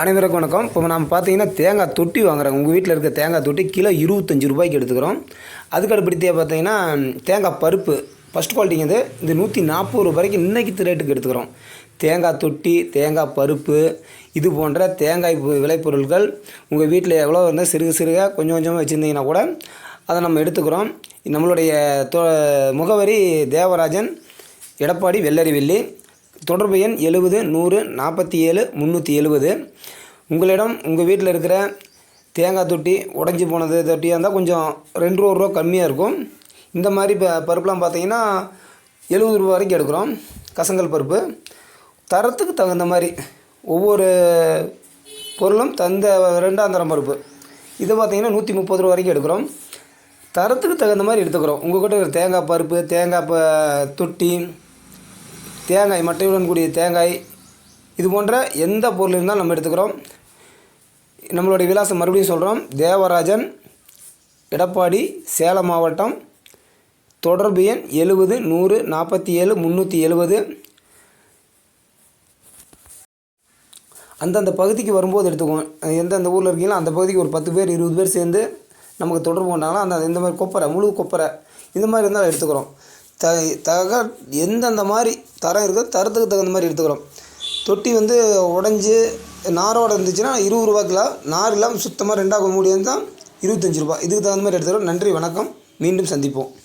அனைவருக்கும் வணக்கம். இப்போ நம்ம பார்த்தீங்கன்னா தேங்காய் தொட்டி வாங்குறோம். உங்கள் வீட்டில் இருக்க தேங்காய் தொட்டி கிலோ 25 ரூபாய்க்கு எடுத்துக்கிறோம். அதுக்கு அடுப்படியாக பார்த்தீங்கன்னா தேங்காய் பருப்பு ஃபஸ்ட் குவாலிட்டிங்க. இது 140 ரூபாய்க்கு இன்றைக்கி ரேட்டுக்கு எடுத்துக்கிறோம். தேங்காய் தொட்டி, தேங்காய் பருப்பு, இது போன்ற தேங்காய் விளைபொருட்கள் உங்கள் வீட்டில் எவ்வளோ இருந்தால் சிறுக கொஞ்சம் கொஞ்சமாக வச்சுருந்தீங்கன்னா கூட அதை நம்ம எடுத்துக்கிறோம். நம்மளுடைய முகவரி தேவராஜன், எடப்பாடி, வெள்ளரிவில்லி. தொடர்பு எண் 70 100 47 370. உங்களிடம் உங்கள் வீட்டில் இருக்கிற தேங்காய் தொட்டி உடஞ்சி போனது தொட்டியாக இருந்தால் கொஞ்சம் 2 ரூபா கம்மியாக இருக்கும். இந்த மாதிரி பருப்புலாம் பார்த்தீங்கன்னா 70 ரூபா வரைக்கும் எடுக்கிறோம். கசங்கல் பருப்பு தரத்துக்கு தகுந்த மாதிரி ஒவ்வொரு பொருளும் தந்த 2ஆம் தரம் பருப்பு இது பார்த்திங்கன்னா 130 ரூபா வரைக்கும் எடுக்கிறோம். தரத்துக்கு தகுந்த மாதிரி எடுத்துக்கிறோம். உங்கள் கிட்ட இருக்கிற தேங்காய் பருப்பு, தேங்காய் தொட்டி, தேங்காய் மட்டையுடன் கூடிய தேங்காய், இது போன்ற எந்த பொருள் இருந்தாலும் நம்ம எடுத்துக்கிறோம். நம்மளுடைய விலாசம் மறுபடியும் சொல்கிறோம். தேவராஜன், எடப்பாடி, சேலம் மாவட்டம். தொடர்பு எண் 70 100 47 370. அந்தந்த பகுதிக்கு வரும்போது எடுத்துக்குவோம். எந்தெந்த ஊரில் இருக்கீங்களோ அந்த பகுதிக்கு ஒரு 10 பேர் 20 பேர் சேர்ந்து நமக்கு தொடர்பு கொண்டாங்கன்னா அந்த இந்த மாதிரி கொப்பரை, முழு கொப்பரை இந்த மாதிரி இருந்தால் எடுத்துக்கிறோம். எந்தெந்த மாதிரி தரம் இருக்கோ தரத்துக்கு தகுந்த மாதிரி எடுத்துக்கிறோம். தொட்டி உடஞ்சி நாரோடு இருந்துச்சுன்னா 20 ரூபா கிலோ, நார் இல்லாமல் சுத்தமாக 2ஆக மூடி இருந்தால் 25 ரூபா. இதுக்கு தகுந்த மாதிரி எடுத்துக்கிறோம். நன்றி, வணக்கம். மீண்டும் சந்திப்போம்.